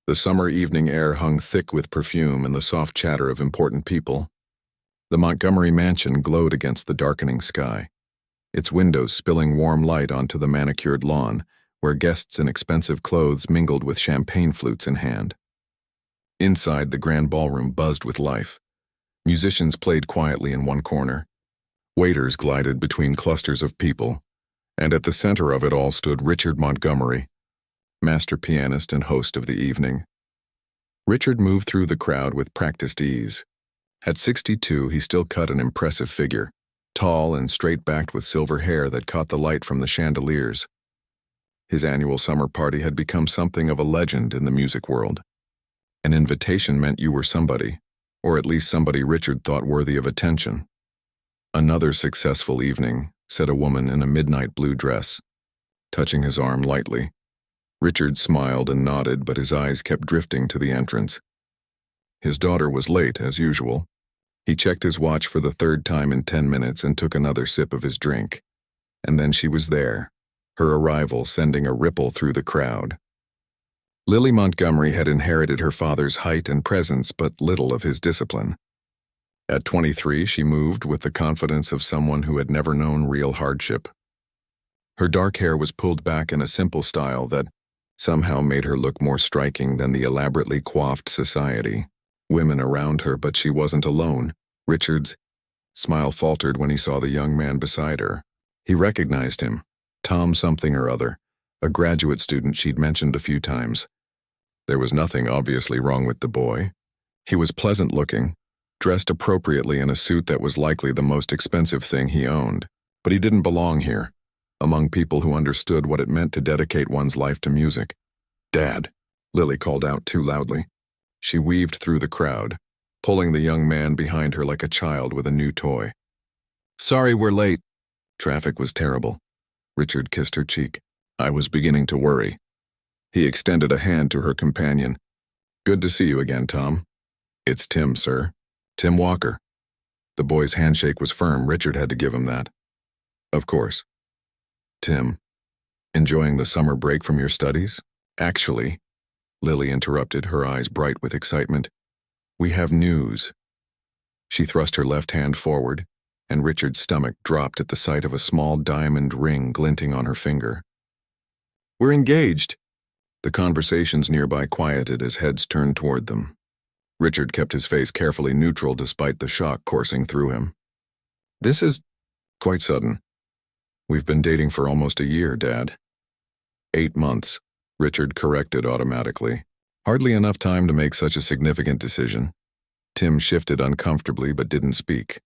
The summer evening air hung thick with perfume and the soft chatter of important people. The Montgomery mansion glowed against the darkening sky, its windows spilling warm light onto the manicured lawn, where guests in expensive clothes mingled with champagne flutes in hand. Inside, the grand ballroom buzzed with life. Musicians played quietly in one corner. Waiters glided between clusters of people, and at the center of it all stood Richard Montgomery, master pianist and host of the evening. Richard moved through the crowd with practiced ease. At 62, he still cut an impressive figure, tall and straight-backed with silver hair that caught the light from the chandeliers. His annual summer party had become something of a legend in the music world. An invitation meant you were somebody, or at least somebody Richard thought worthy of attention. "Another successful evening," said a woman in a midnight blue dress, touching his arm lightly. Richard smiled and nodded, but his eyes kept drifting to the entrance. His daughter was late, as usual. He checked his watch for the third time in 10 minutes and took another sip of his drink. And then she was there, her arrival sending a ripple through the crowd. Lily Montgomery had inherited her father's height and presence, but little of his discipline. At 23, she moved with the confidence of someone who had never known real hardship. Her dark hair was pulled back in a simple style that somehow made her look more striking than the elaborately coiffed society. Women around her, but she wasn't alone. Richard's smile faltered when he saw the young man beside her. He recognized him, Tom something or other, a graduate student she'd mentioned a few times. There was nothing obviously wrong with the boy. He was pleasant-looking, dressed appropriately in a suit that was likely the most expensive thing he owned. But he didn't belong here, among people who understood what it meant to dedicate one's life to music. "Dad," Lily called out too loudly. She weaved through the crowd, pulling the young man behind her like a child with a new toy. "Sorry we're late." Traffic was terrible. Richard kissed her cheek. "I was beginning to worry." He extended a hand to her companion. "Good to see you again, Tom." "It's Tim, sir. Tim Walker." The boy's handshake was firm. Richard had to give him that. "Of course." "Tim, enjoying the summer break from your studies?" "Actually," Lily interrupted, her eyes bright with excitement, "we have news." She thrust her left hand forward, and Richard's stomach dropped at the sight of a small diamond ring glinting on her finger. "We're engaged." The conversations nearby quieted as heads turned toward them. Richard kept his face carefully neutral despite the shock coursing through him. "This is quite sudden. We've been dating for almost a year, Dad." 8 months, Richard corrected automatically. Hardly enough time to make such a significant decision. Tim shifted uncomfortably but didn't speak.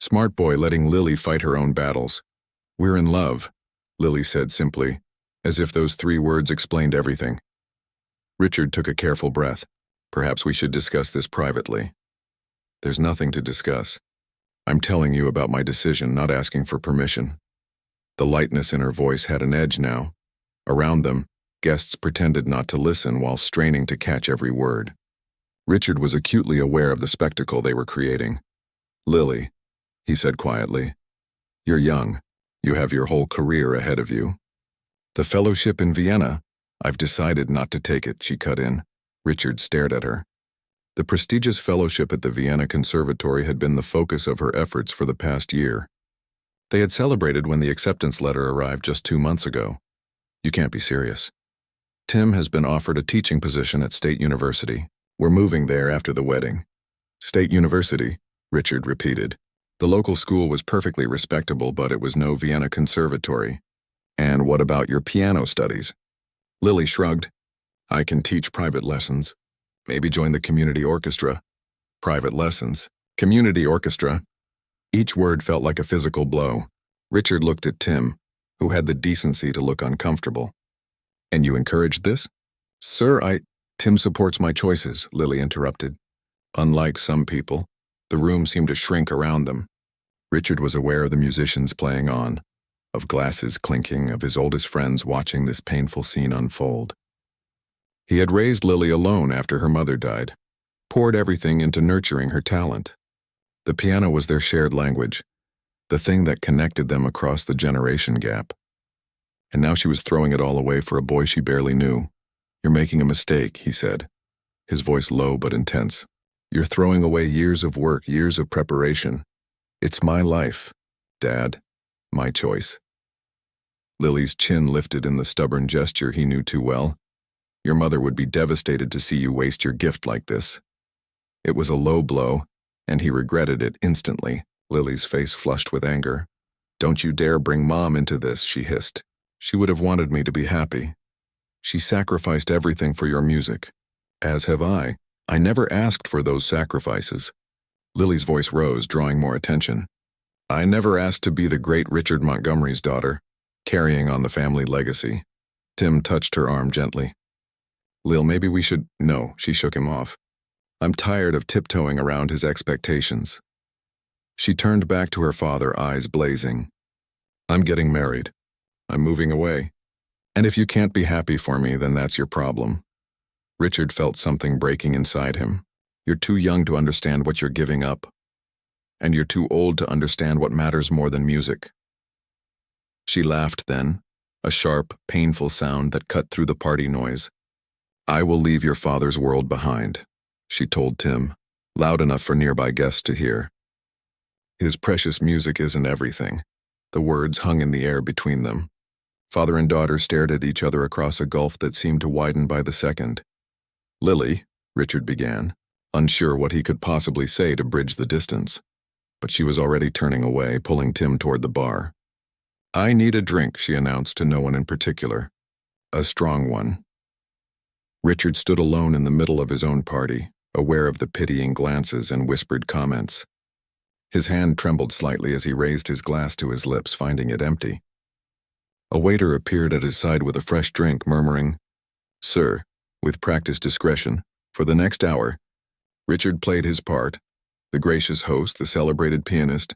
Smart boy letting Lily fight her own battles. "We're in love," Lily said simply, as if those 3 words explained everything. Richard took a careful breath. "Perhaps we should discuss this privately." "There's nothing to discuss. I'm telling you about my decision, not asking for permission." The lightness in her voice had an edge now. Around them, guests pretended not to listen while straining to catch every word. Richard was acutely aware of the spectacle they were creating. "Lily," he said quietly, "you're young. You have your whole career ahead of you." "The fellowship in Vienna? I've decided not to take it," she cut in. Richard stared at her. The prestigious fellowship at the Vienna Conservatory had been the focus of her efforts for the past year. They had celebrated when the acceptance letter arrived just 2 months ago. "You can't be serious." "Tim has been offered a teaching position at State University. We're moving there after the wedding." "State University," Richard repeated. The local school was perfectly respectable, but it was no Vienna Conservatory. "And what about your piano studies?" Lily shrugged. "I can teach private lessons. Maybe join the community orchestra." "Private lessons? Community orchestra?" Each word felt like a physical blow. Richard looked at Tim, who had the decency to look uncomfortable. "And you encouraged this?" "Sir, Tim supports my choices," Lily interrupted. Unlike some people, the room seemed to shrink around them. Richard was aware of the musicians playing on, of glasses clinking, of his oldest friends watching this painful scene unfold. He had raised Lily alone after her mother died, poured everything into nurturing her talent. The piano was their shared language, the thing that connected them across the generation gap. And now she was throwing it all away for a boy she barely knew. "You're making a mistake," he said, his voice low but intense. "You're throwing away years of work, years of preparation. It's my life, Dad. My choice." Lily's chin lifted in the stubborn gesture he knew too well. "Your mother would be devastated to see you waste your gift like this." It was a low blow, and he regretted it instantly. Lily's face flushed with anger. "Don't you dare bring Mom into this," she hissed. "She would have wanted me to be happy. She sacrificed everything for your music. As have I. I never asked for those sacrifices." Lily's voice rose, drawing more attention. "I never asked to be the great Richard Montgomery's daughter, carrying on the family legacy." Tim touched her arm gently. "Lil, maybe we should—" "No," she shook him off. "I'm tired of tiptoeing around his expectations." She turned back to her father, eyes blazing. "I'm getting married. I'm moving away. And if you can't be happy for me, then that's your problem." Richard felt something breaking inside him. "You're too young to understand what you're giving up. And you're too old to understand what matters more than music." She laughed then, a sharp, painful sound that cut through the party noise. "I will leave your father's world behind," she told Tim, loud enough for nearby guests to hear. "His precious music isn't everything." The words hung in the air between them. Father and daughter stared at each other across a gulf that seemed to widen by the second. "Lily," Richard began, unsure what he could possibly say to bridge the distance. But she was already turning away, pulling Tim toward the bar. "I need a drink," she announced to no one in particular. "A strong one." Richard stood alone in the middle of his own party, aware of the pitying glances and whispered comments. His hand trembled slightly as he raised his glass to his lips, finding it empty. A waiter appeared at his side with a fresh drink, murmuring, "Sir, with practiced discretion, for the next hour." Richard played his part, the gracious host, the celebrated pianist,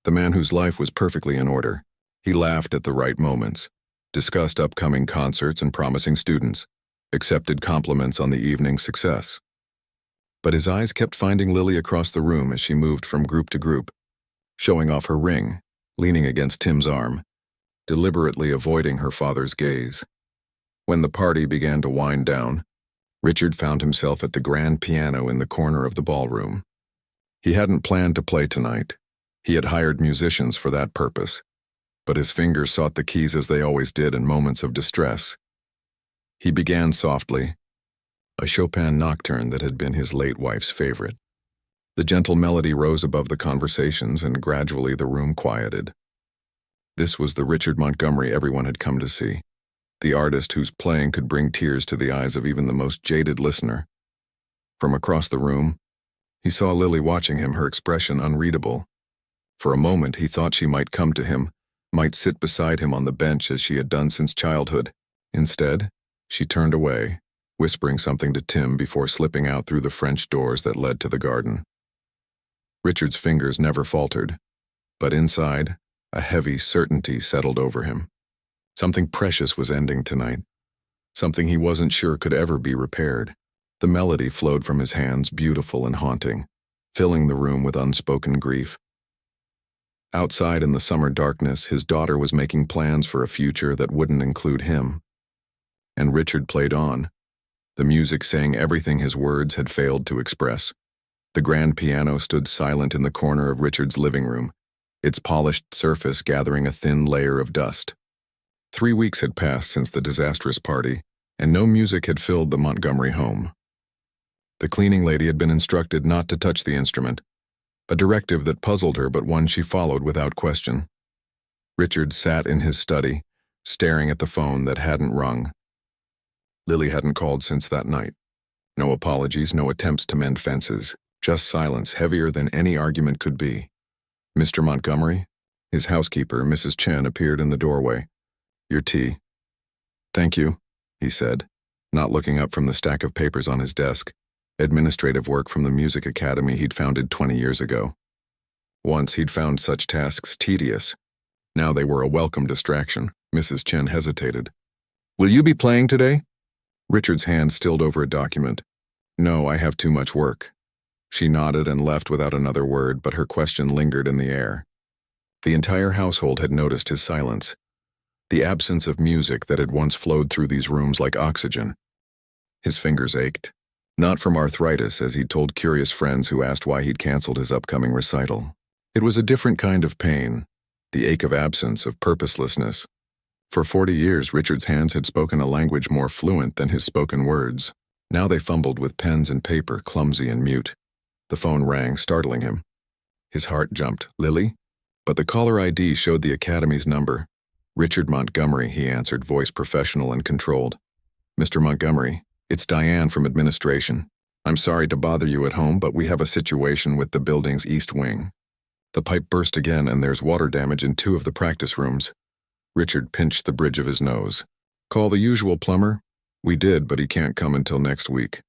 the man whose life was perfectly in order. He laughed at the right moments, discussed upcoming concerts and promising students, accepted compliments on the evening's success. But his eyes kept finding Lily across the room as she moved from group to group, showing off her ring, leaning against Tim's arm, deliberately avoiding her father's gaze. When the party began to wind down, Richard found himself at the grand piano in the corner of the ballroom. He hadn't planned to play tonight. He had hired musicians for that purpose, but his fingers sought the keys as they always did in moments of distress. He began softly, a Chopin nocturne that had been his late wife's favorite. The gentle melody rose above the conversations, and gradually the room quieted. This was the Richard Montgomery everyone had come to see, the artist whose playing could bring tears to the eyes of even the most jaded listener. From across the room, he saw Lily watching him, her expression unreadable. For a moment he thought she might come to him, might sit beside him on the bench as she had done since childhood. Instead, she turned away, whispering something to Tim before slipping out through the French doors that led to the garden. Richard's fingers never faltered, but inside, a heavy certainty settled over him. Something precious was ending tonight, something he wasn't sure could ever be repaired. The melody flowed from his hands, beautiful and haunting, filling the room with unspoken grief. Outside in the summer darkness, his daughter was making plans for a future that wouldn't include him. And Richard played on, the music saying everything his words had failed to express. The grand piano stood silent in the corner of Richard's living room, its polished surface gathering a thin layer of dust. 3 weeks had passed since the disastrous party, and no music had filled the Montgomery home. The cleaning lady had been instructed not to touch the instrument, a directive that puzzled her but one she followed without question. Richard sat in his study, staring at the phone that hadn't rung. Lily hadn't called since that night. No apologies, no attempts to mend fences, just silence heavier than any argument could be. "Mr. Montgomery?" His housekeeper, Mrs. Chen, appeared in the doorway. "Your tea." "Thank you," he said, not looking up from the stack of papers on his desk, administrative work from the music academy he'd founded 20 years ago. Once he'd found such tasks tedious. Now they were a welcome distraction. Mrs. Chen hesitated. "Will you be playing today?" Richard's hand stilled over a document. "No, I have too much work." She nodded and left without another word, but her question lingered in the air. The entire household had noticed his silence, the absence of music that had once flowed through these rooms like oxygen. His fingers ached. Not from arthritis, as he'd told curious friends who asked why he'd canceled his upcoming recital. It was a different kind of pain, the ache of absence, of purposelessness. For 40 years, Richard's hands had spoken a language more fluent than his spoken words. Now they fumbled with pens and paper, clumsy and mute. The phone rang, startling him. His heart jumped. Lily? But the caller ID showed the Academy's number. Richard Montgomery, he answered, voice professional and controlled. Mr. Montgomery, it's Diane from administration. I'm sorry to bother you at home, but we have a situation with the building's east wing. The pipe burst again, and there's water damage in 2 of the practice rooms. Richard pinched the bridge of his nose. Call the usual plumber? We did, but he can't come until next week.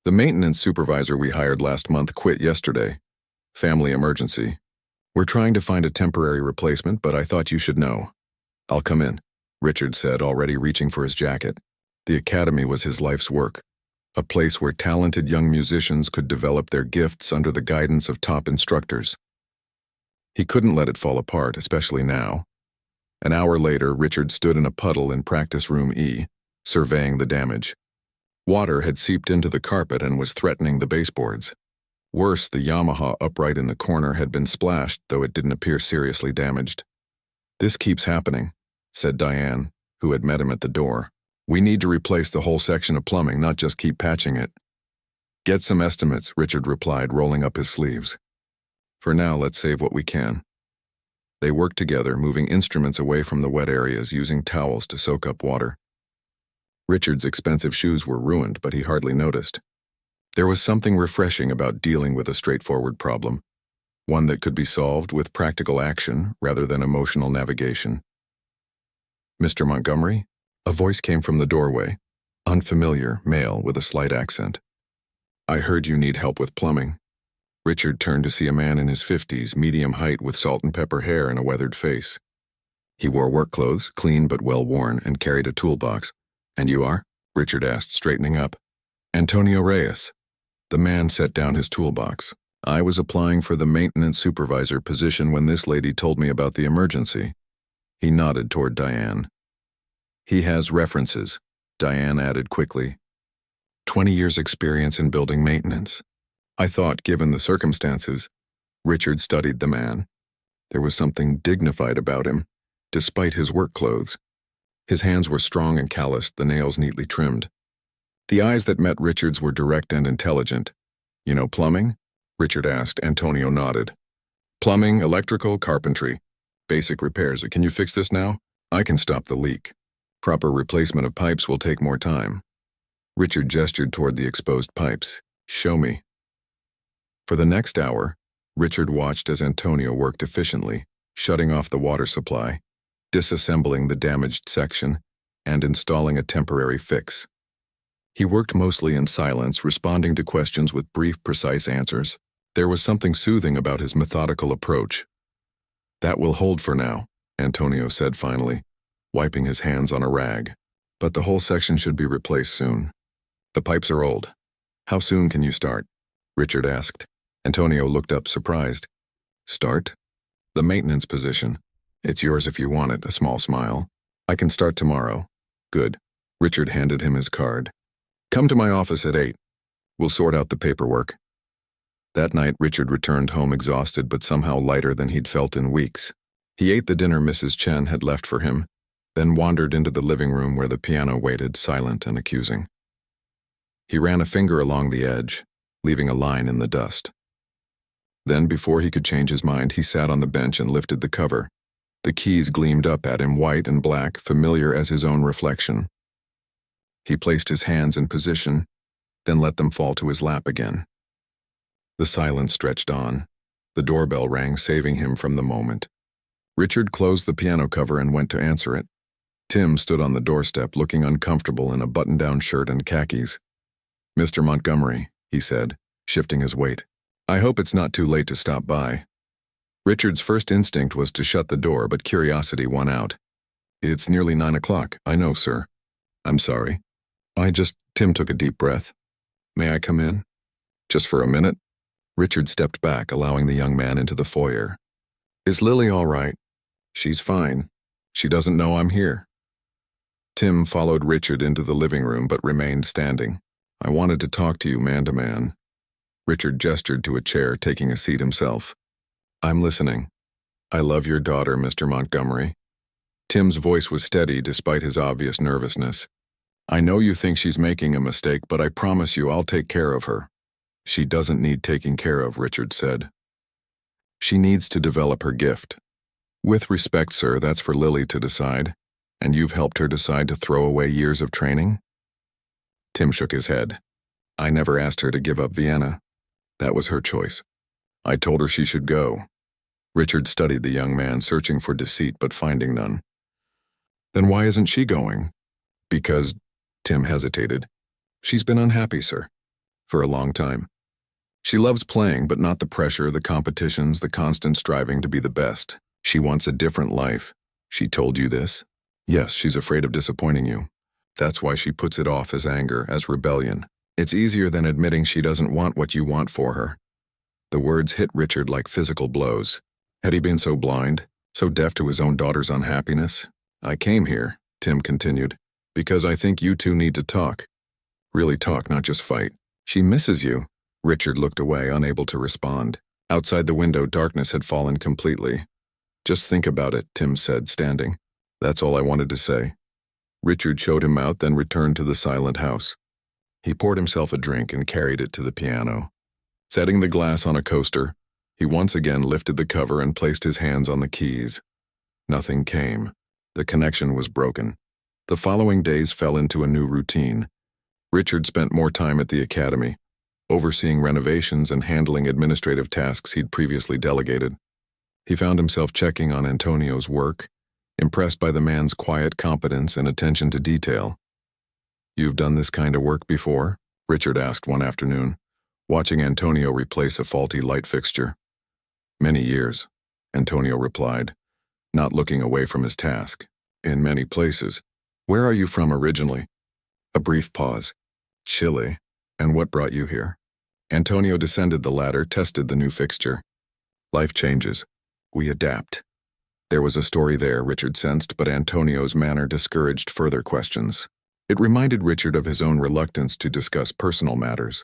The maintenance supervisor we hired last month quit yesterday. Family emergency. We're trying to find a temporary replacement, but I thought you should know. I'll come in, Richard said, already reaching for his jacket. The Academy was his life's work, a place where talented young musicians could develop their gifts under the guidance of top instructors. He couldn't let it fall apart, especially now. An hour later, Richard stood in a puddle in practice room E, surveying the damage. Water had seeped into the carpet and was threatening the baseboards. Worse, the Yamaha upright in the corner had been splashed, though it didn't appear seriously damaged. This keeps happening, said Diane, who had met him at the door. We need to replace the whole section of plumbing, not just keep patching it. Get some estimates, Richard replied, rolling up his sleeves. For now, let's save what we can. They worked together, moving instruments away from the wet areas, using towels to soak up water. Richard's expensive shoes were ruined, but he hardly noticed. There was something refreshing about dealing with a straightforward problem, one that could be solved with practical action rather than emotional navigation. Mr. Montgomery? A voice came from the doorway, unfamiliar, male with a slight accent. I heard you need help with plumbing. Richard turned to see a man in his 50s, medium height with salt and pepper hair and a weathered face. He wore work clothes, clean but well-worn, and carried a toolbox. And you are? Richard asked, straightening up. Antonio Reyes. The man set down his toolbox. I was applying for the maintenance supervisor position when this lady told me about the emergency. He nodded toward Diane. He has references, Diane added quickly. 20 years' experience in building maintenance. I thought, given the circumstances, Richard studied the man. There was something dignified about him, despite his work clothes. His hands were strong and calloused, the nails neatly trimmed. The eyes that met Richard's were direct and intelligent. You know plumbing? Richard asked. Antonio nodded. Plumbing, electrical, carpentry. Basic repairs. Can you fix this now? I can stop the leak. Proper replacement of pipes will take more time. Richard gestured toward the exposed pipes. Show me. For the next hour, Richard watched as Antonio worked efficiently, shutting off the water supply, disassembling the damaged section, and installing a temporary fix. He worked mostly in silence, responding to questions with brief, precise answers. There was something soothing about his methodical approach. That will hold for now, Antonio said finally, wiping his hands on a rag. But the whole section should be replaced soon. The pipes are old. How soon can you start? Richard asked. Antonio looked up, surprised. Start? The maintenance position. It's yours if you want it, a small smile. I can start tomorrow. Good. Richard handed him his card. Come to my office at 8. We'll sort out the paperwork. That night, Richard returned home exhausted but somehow lighter than he'd felt in weeks. He ate the dinner Mrs. Chen had left for him, then wandered into the living room where the piano waited, silent and accusing. He ran a finger along the edge, leaving a line in the dust. Then, before he could change his mind, he sat on the bench and lifted the cover. The keys gleamed up at him, white and black, familiar as his own reflection. He placed his hands in position, then let them fall to his lap again. The silence stretched on. The doorbell rang, saving him from the moment. Richard closed the piano cover and went to answer it. Tim stood on the doorstep, looking uncomfortable in a button-down shirt and khakis. Mr. Montgomery, he said, shifting his weight. I hope it's not too late to stop by. Richard's first instinct was to shut the door, but curiosity won out. It's nearly 9 o'clock. I know, sir. I'm sorry. Tim took a deep breath. May I come in? Just for a minute? Richard stepped back, allowing the young man into the foyer. Is Lily all right? She's fine. She doesn't know I'm here. Tim followed Richard into the living room but remained standing. I wanted to talk to you man to man. Richard gestured to a chair, taking a seat himself. I'm listening. I love your daughter, Mr. Montgomery. Tim's voice was steady despite his obvious nervousness. I know you think she's making a mistake, but I promise you I'll take care of her. She doesn't need taking care of, Richard said. She needs to develop her gift. With respect, sir, that's for Lily to decide. And you've helped her decide to throw away years of training? Tim shook his head. I never asked her to give up Vienna. That was her choice. I told her she should go. Richard studied the young man, searching for deceit but finding none. Then why isn't she going? Because, Tim hesitated. She's been unhappy, sir. For a long time. She loves playing, but not the pressure, the competitions, the constant striving to be the best. She wants a different life. She told you this? Yes, she's afraid of disappointing you. That's why she puts it off as anger, as rebellion. It's easier than admitting she doesn't want what you want for her. The words hit Richard like physical blows. Had he been so blind, so deaf to his own daughter's unhappiness? I came here, Tim continued, because I think you two need to talk. Really talk, not just fight. She misses you. Richard looked away, unable to respond. Outside the window, darkness had fallen completely. Just think about it, Tim said, standing. That's all I wanted to say. Richard showed him out, then returned to the silent house. He poured himself a drink and carried it to the piano. Setting the glass on a coaster, he once again lifted the cover and placed his hands on the keys. Nothing came. The connection was broken. The following days fell into a new routine. Richard spent more time at the academy, overseeing renovations and handling administrative tasks he'd previously delegated. He found himself checking on Antonio's work, impressed by the man's quiet competence and attention to detail. You've done this kind of work before? Richard asked one afternoon, watching Antonio replace a faulty light fixture. Many years, Antonio replied, not looking away from his task. In many places. Where are you from originally? A brief pause. Chile. And what brought you here? Antonio descended the ladder, tested the new fixture. Life changes. We adapt. There was a story there, Richard sensed, but Antonio's manner discouraged further questions. It reminded Richard of his own reluctance to discuss personal matters,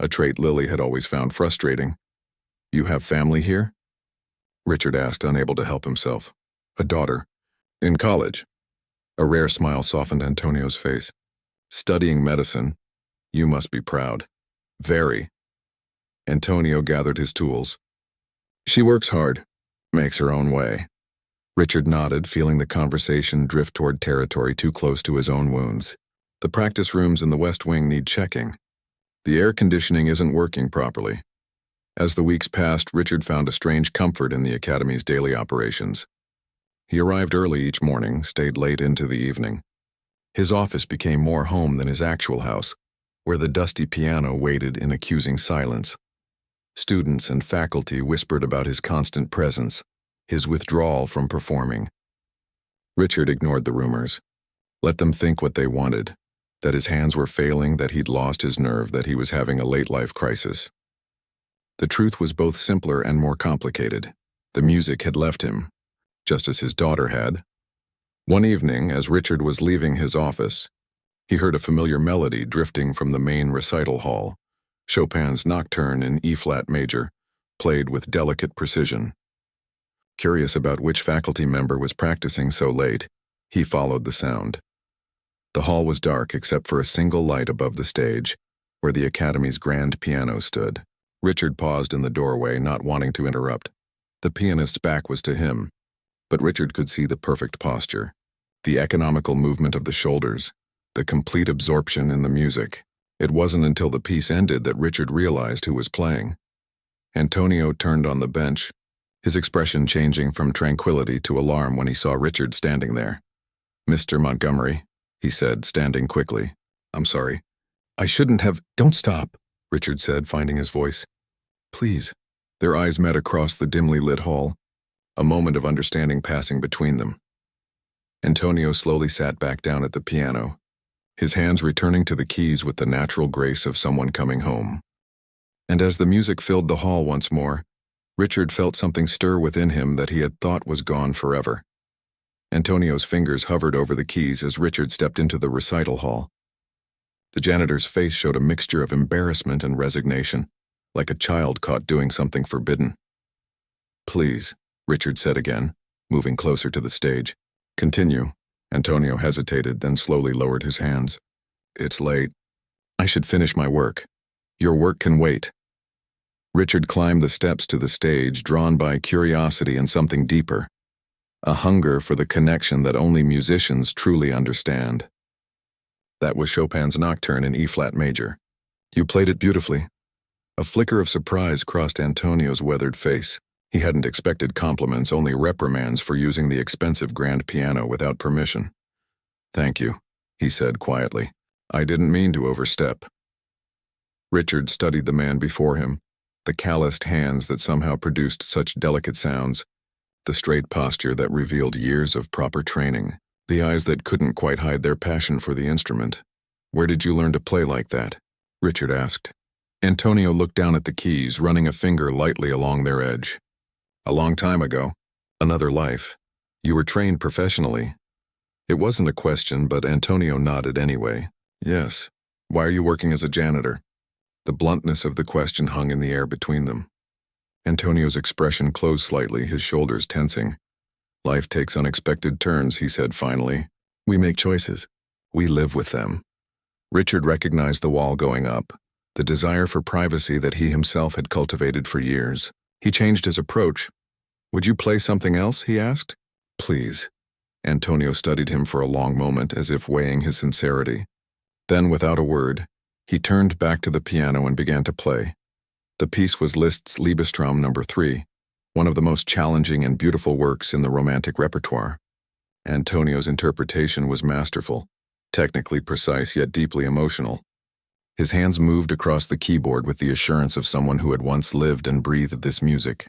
a trait Lily had always found frustrating. You have family here? Richard asked, unable to help himself. A daughter. In college. A rare smile softened Antonio's face. Studying medicine. You must be proud. Very. Antonio gathered his tools. She works hard, makes her own way. Richard nodded, feeling the conversation drift toward territory too close to his own wounds. The practice rooms in the West Wing need checking. The air conditioning isn't working properly. As the weeks passed, Richard found a strange comfort in the academy's daily operations. He arrived early each morning, stayed late into the evening. His office became more home than his actual house, where the dusty piano waited in accusing silence. Students and faculty whispered about his constant presence, his withdrawal from performing. Richard ignored the rumors. Let them think what they wanted, that his hands were failing, that he'd lost his nerve, that he was having a late-life crisis. The truth was both simpler and more complicated. The music had left him, just as his daughter had. One evening, as Richard was leaving his office, he heard a familiar melody drifting from the main recital hall, Chopin's Nocturne in E-flat major, played with delicate precision. Curious about which faculty member was practicing so late, he followed the sound. The hall was dark except for a single light above the stage, where the Academy's grand piano stood. Richard paused in the doorway, not wanting to interrupt. The pianist's back was to him, but Richard could see the perfect posture, the economical movement of the shoulders, the complete absorption in the music. It wasn't until the piece ended that Richard realized who was playing. Antonio turned on the bench, his expression changing from tranquility to alarm when he saw Richard standing there. Mr. Montgomery, he said, standing quickly. I'm sorry. I shouldn't have— Don't stop, Richard said, finding his voice. Please. Their eyes met across the dimly lit hall, a moment of understanding passing between them. Antonio slowly sat back down at the piano, his hands returning to the keys with the natural grace of someone coming home. And as the music filled the hall once more, Richard felt something stir within him that he had thought was gone forever. Antonio's fingers hovered over the keys as Richard stepped into the recital hall. The janitor's face showed a mixture of embarrassment and resignation, like a child caught doing something forbidden. "Please," Richard said again, moving closer to the stage. "Continue." Antonio hesitated, then slowly lowered his hands. "It's late. I should finish my work. Your work can wait." Richard climbed the steps to the stage, drawn by curiosity and something deeper, a hunger for the connection that only musicians truly understand. That was Chopin's Nocturne in E-flat major. "You played it beautifully." A flicker of surprise crossed Antonio's weathered face. He hadn't expected compliments, only reprimands for using the expensive grand piano without permission. "Thank you," he said quietly. "I didn't mean to overstep." Richard studied the man before him, the calloused hands that somehow produced such delicate sounds, the straight posture that revealed years of proper training, the eyes that couldn't quite hide their passion for the instrument. "Where did you learn to play like that?" Richard asked. Antonio looked down at the keys, running a finger lightly along their edge. "A long time ago. Another life. You were trained professionally." It wasn't a question, but Antonio nodded anyway. "Yes. Why are you working as a janitor?" The bluntness of the question hung in the air between them. Antonio's expression closed slightly, his shoulders tensing. "Life takes unexpected turns," he said finally. "We make choices. We live with them." Richard recognized the wall going up, the desire for privacy that he himself had cultivated for years. He changed his approach. "Would you play something else?" he asked. "Please." Antonio studied him for a long moment, as if weighing his sincerity. Then, without a word, he turned back to the piano and began to play. The piece was Liszt's Liebestraum No. 3, one of the most challenging and beautiful works in the Romantic repertoire. Antonio's interpretation was masterful, technically precise yet deeply emotional. His hands moved across the keyboard with the assurance of someone who had once lived and breathed this music.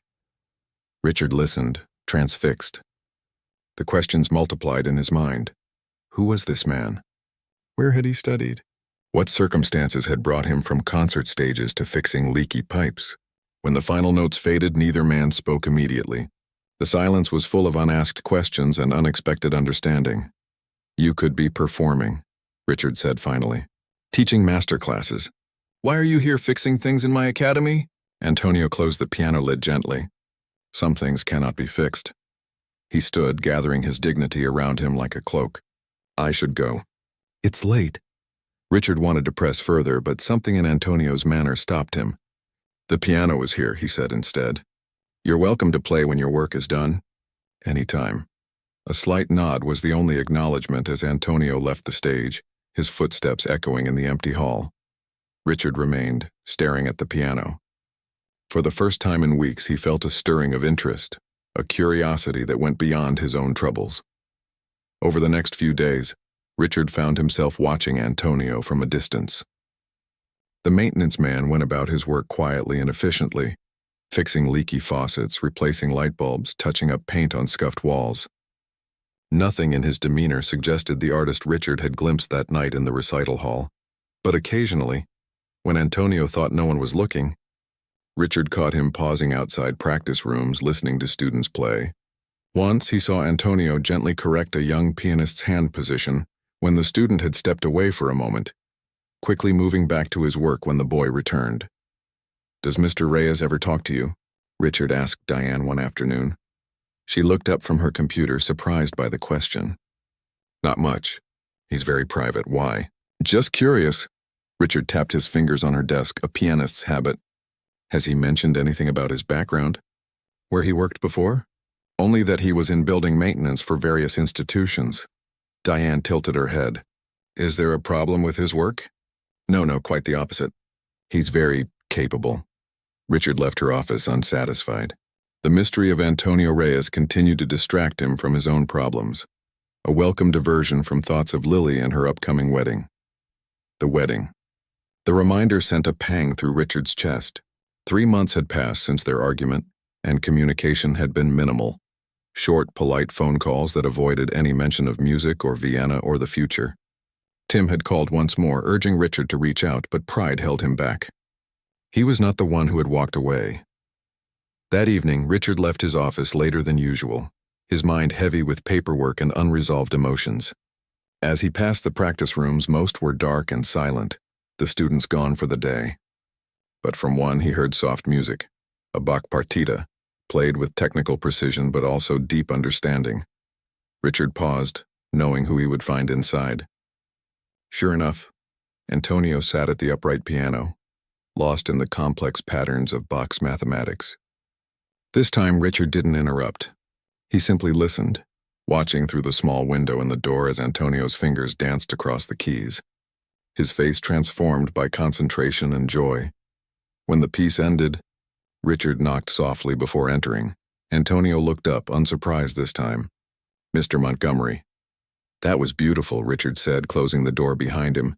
Richard listened, transfixed. The questions multiplied in his mind. Who was this man? Where had he studied? What circumstances had brought him from concert stages to fixing leaky pipes? When the final notes faded, neither man spoke immediately. The silence was full of unasked questions and unexpected understanding. "You could be performing," Richard said finally. "Teaching master classes." "Why are you here fixing things in my academy?" Antonio closed the piano lid gently. "Some things cannot be fixed." He stood, gathering his dignity around him like a cloak. "I should go." "It's late." Richard wanted to press further, but something in Antonio's manner stopped him. "The piano is here," he said instead. "You're welcome to play when your work is done. Any time." A slight nod was the only acknowledgement as Antonio left the stage, his footsteps echoing in the empty hall. Richard remained, staring at the piano. For the first time in weeks, he felt a stirring of interest, a curiosity that went beyond his own troubles. Over the next few days, Richard found himself watching Antonio from a distance. The maintenance man went about his work quietly and efficiently, fixing leaky faucets, replacing light bulbs, touching up paint on scuffed walls. Nothing in his demeanor suggested the artist Richard had glimpsed that night in the recital hall. But occasionally, when Antonio thought no one was looking, Richard caught him pausing outside practice rooms, listening to students play. Once he saw Antonio gently correct a young pianist's hand position when the student had stepped away for a moment, quickly moving back to his work when the boy returned. "Does Mr. Reyes ever talk to you?" Richard asked Diane one afternoon. She looked up from her computer, surprised by the question. "Not much. He's very private. Why?" "Just curious." Richard tapped his fingers on her desk, a pianist's habit. "Has he mentioned anything about his background? Where he worked before?" "Only that he was in building maintenance for various institutions." Diane tilted her head. "Is there a problem with his work?" No, quite the opposite. He's very capable." Richard left her office unsatisfied. The mystery of Antonio Reyes continued to distract him from his own problems, a welcome diversion from thoughts of Lily and her upcoming wedding. The wedding. The reminder sent a pang through Richard's chest. 3 months had passed since their argument, and communication had been minimal. Short, polite phone calls that avoided any mention of music or Vienna or the future. Tim had called once more, urging Richard to reach out, but pride held him back. He was not the one who had walked away. That evening, Richard left his office later than usual, his mind heavy with paperwork and unresolved emotions. As he passed the practice rooms, most were dark and silent, the students gone for the day. But from one he heard soft music, a Bach partita, played with technical precision but also deep understanding. Richard paused, knowing who he would find inside. Sure enough, Antonio sat at the upright piano, lost in the complex patterns of Bach's mathematics. This time Richard didn't interrupt. He simply listened, watching through the small window in the door as Antonio's fingers danced across the keys, his face transformed by concentration and joy. When the piece ended, Richard knocked softly before entering. Antonio looked up, unsurprised this time. "Mr. Montgomery." "That was beautiful," Richard said, closing the door behind him.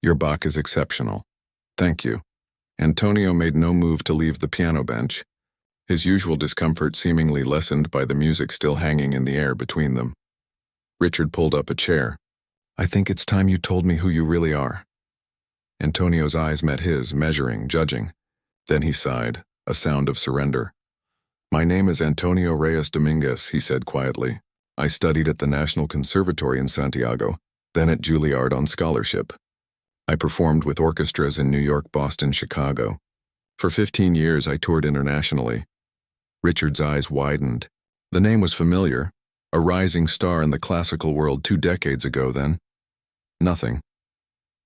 "Your Bach is exceptional." "Thank you." Antonio made no move to leave the piano bench, his usual discomfort seemingly lessened by the music still hanging in the air between them. Richard pulled up a chair. "I think it's time you told me who you really are." Antonio's eyes met his, measuring, judging. Then he sighed, a sound of surrender. "My name is Antonio Reyes Dominguez," he said quietly. "I studied at the National Conservatory in Santiago, then at Juilliard on scholarship. I performed with orchestras in New York, Boston, Chicago. For 15 years I toured internationally." Richard's eyes widened. The name was familiar, a rising star in the classical world 2 decades ago then. "Nothing.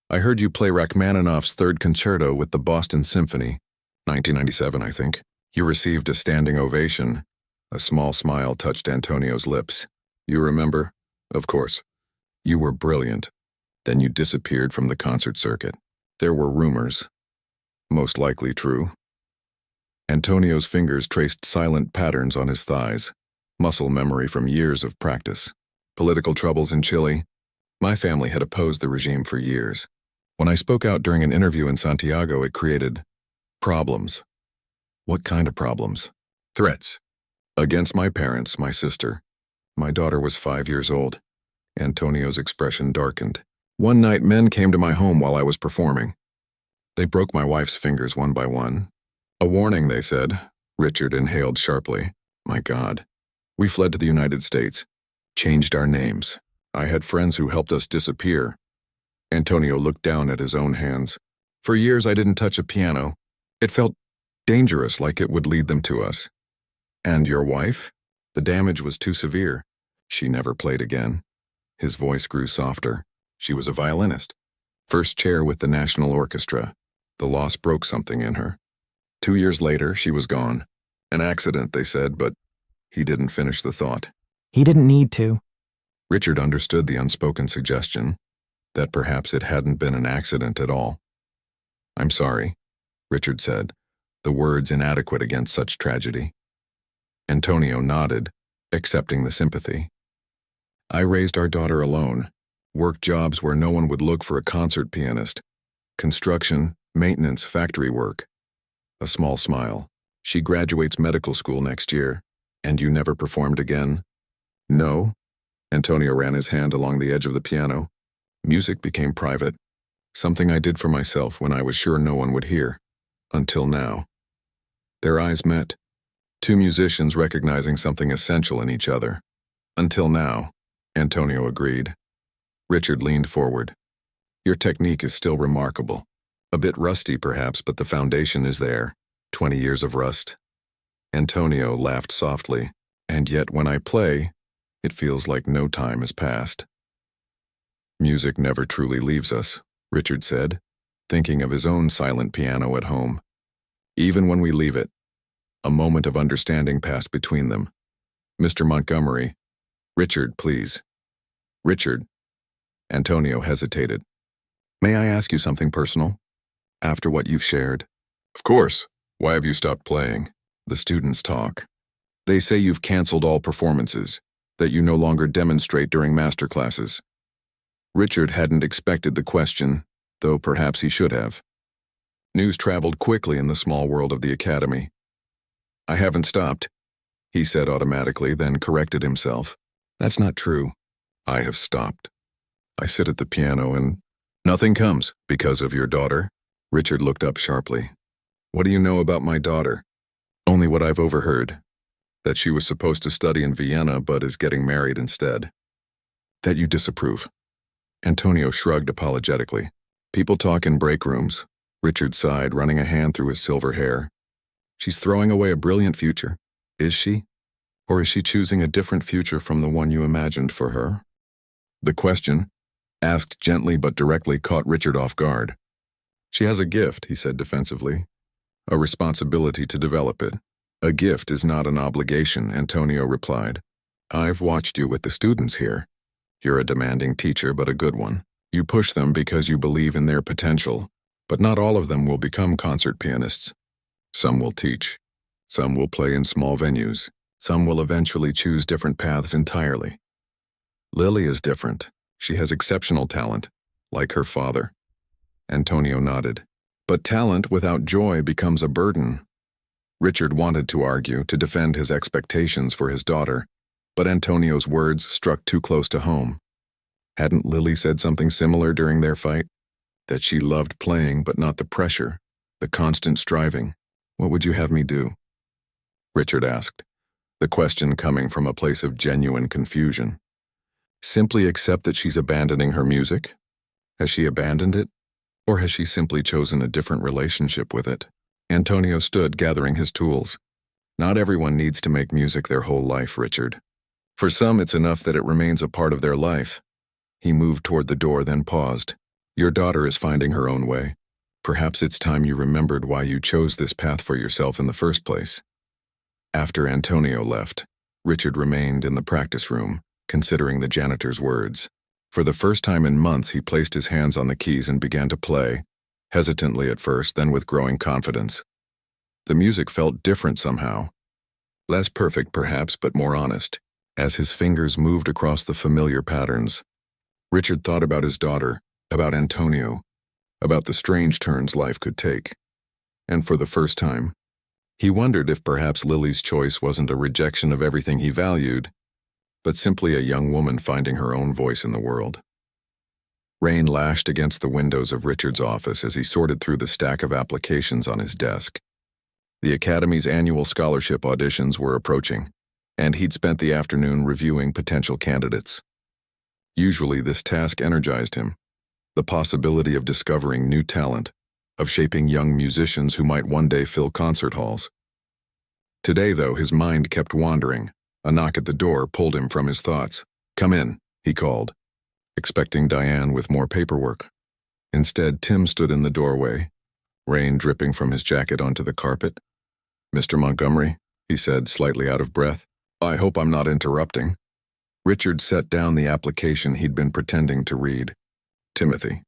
I heard you play Rachmaninoff's Third Concerto with the Boston Symphony, 1997, I think. You received a standing ovation." A small smile touched Antonio's lips. "You remember?" "Of course. You were brilliant. Then you disappeared from the concert circuit. There were rumors. Most likely true." Antonio's fingers traced silent patterns on his thighs, muscle memory from years of practice. "Political troubles in Chile. My family had opposed the regime for years. When I spoke out during an interview in Santiago, it created problems." "What kind of problems?" "Threats. Against my parents, my sister. My daughter was 5 years old." Antonio's expression darkened. "One night men came to my home while I was performing. They broke my wife's fingers one by one. A warning, they said." Richard inhaled sharply. "My God. We fled to the United States. Changed our names. I had friends who helped us disappear." Antonio looked down at his own hands. "For years I didn't touch a piano. It felt dangerous, like it would lead them to us." "And your wife?" "The damage was too severe. She never played again." His voice grew softer. "She was a violinist. First chair with the National Orchestra. The loss broke something in her. 2 years later, she was gone. An accident, they said, but..." He didn't finish the thought. "He didn't need to." Richard understood the unspoken suggestion, that perhaps it hadn't been an accident at all. "I'm sorry," Richard said, the words inadequate against such tragedy. Antonio nodded, accepting the sympathy. "I raised our daughter alone, worked jobs where no one would look for a concert pianist. Construction, maintenance, factory work." A small smile. "She graduates medical school next year. And you never performed again?" "No." Antonio ran his hand along the edge of the piano. "Music became private. Something I did for myself when I was sure no one would hear. Until now." Their eyes met, 2 musicians recognizing something essential in each other. "Until now," Antonio agreed. Richard leaned forward. "Your technique is still remarkable. A bit rusty, perhaps, but the foundation is there. 20 years of rust." Antonio laughed softly. "And yet when I play, it feels like no time has passed." "Music never truly leaves us," Richard said, thinking of his own silent piano at home. "Even when we leave it." A moment of understanding passed between them. "Mr. Montgomery." "Richard, please." "Richard." Antonio hesitated. "May I ask you something personal? After what you've shared?" "Of course. Why have you stopped playing?" "The students talk. They say you've canceled all performances, that you no longer demonstrate during master classes." Richard hadn't expected the question, though perhaps he should have. News traveled quickly in the small world of the academy. "I haven't stopped," he said automatically, then corrected himself. "That's not true. I have stopped. I sit at the piano and nothing comes because of your daughter." Richard looked up sharply. "What do you know about my daughter?" "Only what I've overheard. That she was supposed to study in Vienna but is getting married instead." "That you disapprove." Antonio shrugged apologetically. People talk in break rooms. Richard sighed, running a hand through his silver hair. She's throwing away a brilliant future. Is she? Or is she choosing a different future from the one you imagined for her? The question, asked gently but directly, caught Richard off guard. She has a gift, he said defensively. A responsibility to develop it. A gift is not an obligation, Antonio replied. I've watched you with the students here. You're a demanding teacher, but a good one. You push them because you believe in their potential, but not all of them will become concert pianists. Some will teach. Some will play in small venues. Some will eventually choose different paths entirely. Lily is different. She has exceptional talent, like her father. Antonio nodded. But talent without joy becomes a burden. Richard wanted to argue, to defend his expectations for his daughter, but Antonio's words struck too close to home. Hadn't Lily said something similar during their fight? That she loved playing but not the pressure, the constant striving. What would you have me do? Richard asked, the question coming from a place of genuine confusion. Simply accept that she's abandoning her music? Has she abandoned it? Or has she simply chosen a different relationship with it? Antonio stood, gathering his tools. Not everyone needs to make music their whole life, Richard. For some, it's enough that it remains a part of their life. He moved toward the door, then paused. Your daughter is finding her own way. Perhaps it's time you remembered why you chose this path for yourself in the first place. After Antonio left, Richard remained in the practice room, considering the janitor's words. For the first time in months, he placed his hands on the keys and began to play, hesitantly at first, then with growing confidence. The music felt different somehow. Less perfect, perhaps, but more honest. As his fingers moved across the familiar patterns, Richard thought about his daughter, about Antonio, about the strange turns life could take. And for the first time, he wondered if perhaps Lily's choice wasn't a rejection of everything he valued, but simply a young woman finding her own voice in the world. Rain lashed against the windows of Richard's office as he sorted through the stack of applications on his desk. The Academy's annual scholarship auditions were approaching, and he'd spent the afternoon reviewing potential candidates. Usually this task energized him, the possibility of discovering new talent, of shaping young musicians who might one day fill concert halls. Today, though, his mind kept wandering. A knock at the door pulled him from his thoughts. Come in, he called, expecting Diane with more paperwork. Instead, Tim stood in the doorway, rain dripping from his jacket onto the carpet. Mr. Montgomery, he said, slightly out of breath. I hope I'm not interrupting. Richard set down the application he'd been pretending to read. Timothy,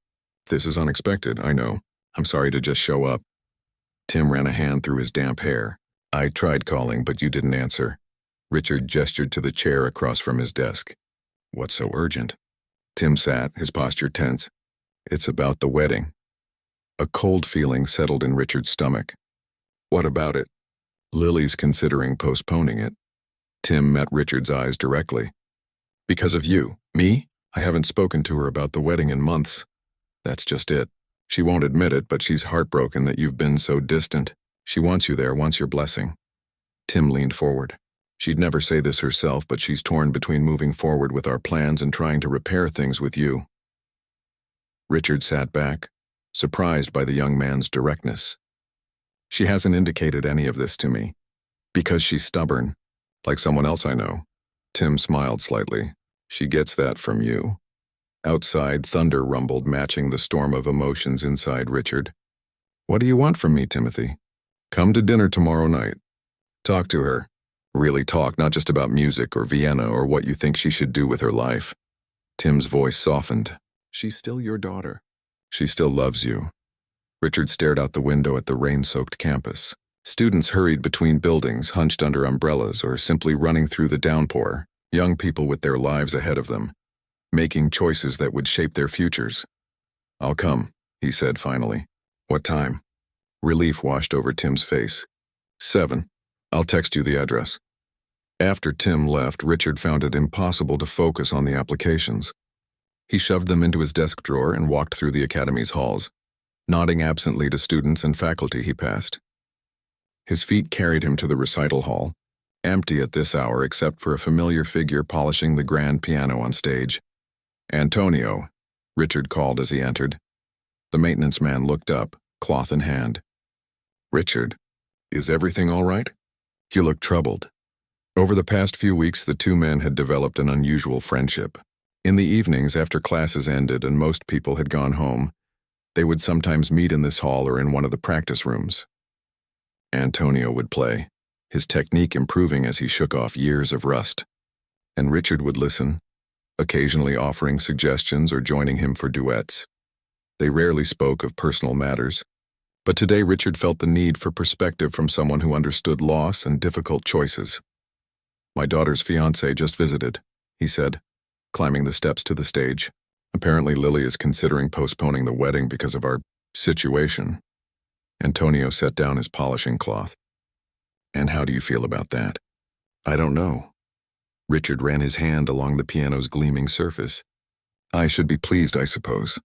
this is unexpected, I know. I'm sorry to just show up. Tim ran a hand through his damp hair. I tried calling, but you didn't answer. Richard gestured to the chair across from his desk. What's so urgent? Tim sat, his posture tense. It's about the wedding. A cold feeling settled in Richard's stomach. What about it? Lily's considering postponing it. Tim met Richard's eyes directly. Because of you. Me? I haven't spoken to her about the wedding in months. That's just it. She won't admit it, but she's heartbroken that you've been so distant. She wants you there, wants your blessing. Tim leaned forward. She'd never say this herself, but she's torn between moving forward with our plans and trying to repair things with you. Richard sat back, surprised by the young man's directness. She hasn't indicated any of this to me. Because she's stubborn, like someone else I know. Tim smiled slightly. She gets that from you. Outside, thunder rumbled, matching the storm of emotions inside Richard. What do you want from me, Timothy? Come to dinner tomorrow night. Talk to her. Really talk, not just about music or Vienna or what you think she should do with her life. Tim's voice softened. She's still your daughter. She still loves you. Richard stared out the window at the rain-soaked campus. Students hurried between buildings, hunched under umbrellas, or simply running through the downpour. Young people with their lives ahead of them, making choices that would shape their futures. I'll come, he said finally. What time? Relief washed over Tim's face. 7. I'll text you the address. After Tim left, Richard found it impossible to focus on the applications. He shoved them into his desk drawer and walked through the Academy's halls, nodding absently to students and faculty he passed. His feet carried him to the recital hall, empty at this hour except for a familiar figure polishing the grand piano on stage. Antonio, Richard called as he entered. The maintenance man looked up, cloth in hand. "Richard, is everything all right?" He looked troubled. Over the past few weeks, the two men had developed an unusual friendship. In the evenings, after classes ended and most people had gone home, they would sometimes meet in this hall or in one of the practice rooms. Antonio would play, his technique improving as he shook off years of rust. And Richard would listen, occasionally offering suggestions or joining him for duets. They rarely spoke of personal matters, but today Richard felt the need for perspective from someone who understood loss and difficult choices. "My daughter's fiancé just visited," he said, climbing the steps to the stage. "Apparently Lily is considering postponing the wedding because of our situation." Antonio set down his polishing cloth. "And how do you feel about that?" "I don't know." Richard ran his hand along the piano's gleaming surface. "I should be pleased, I suppose.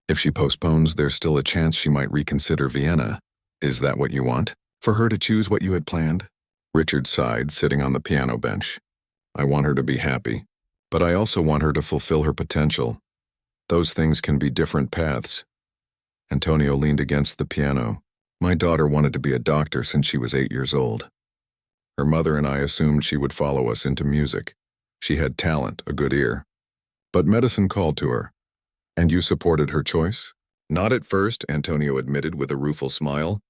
If she postpones, there's still a chance she might reconsider Vienna. Is that what you want? For her to choose what you had planned?" Richard sighed, sitting on the piano bench. "I want her to be happy, but I also want her to fulfill her potential. Those things can be different paths." Antonio leaned against the piano. "My daughter wanted to be a doctor since she was 8 years old. Her mother and I assumed she would follow us into music. She had talent, a good ear. But medicine called to her. And you supported her choice?" "Not at first," Antonio admitted with a rueful smile.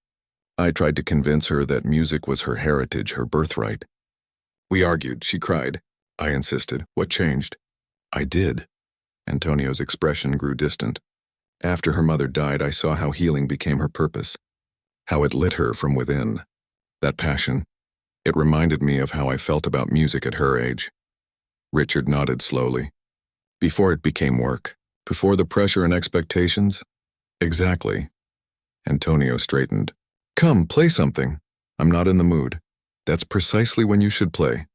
"I tried to convince her that music was her heritage, her birthright. We argued, she cried. I insisted. What changed?" "I did." Antonio's expression grew distant. "After her mother died, I saw how healing became her purpose. How it lit her from within. That passion. It reminded me of how I felt about music at her age." Richard nodded slowly. "Before it became work. Before the pressure and expectations?" "Exactly." Antonio straightened. "Come, play something." "I'm not in the mood." "That's precisely when you should play."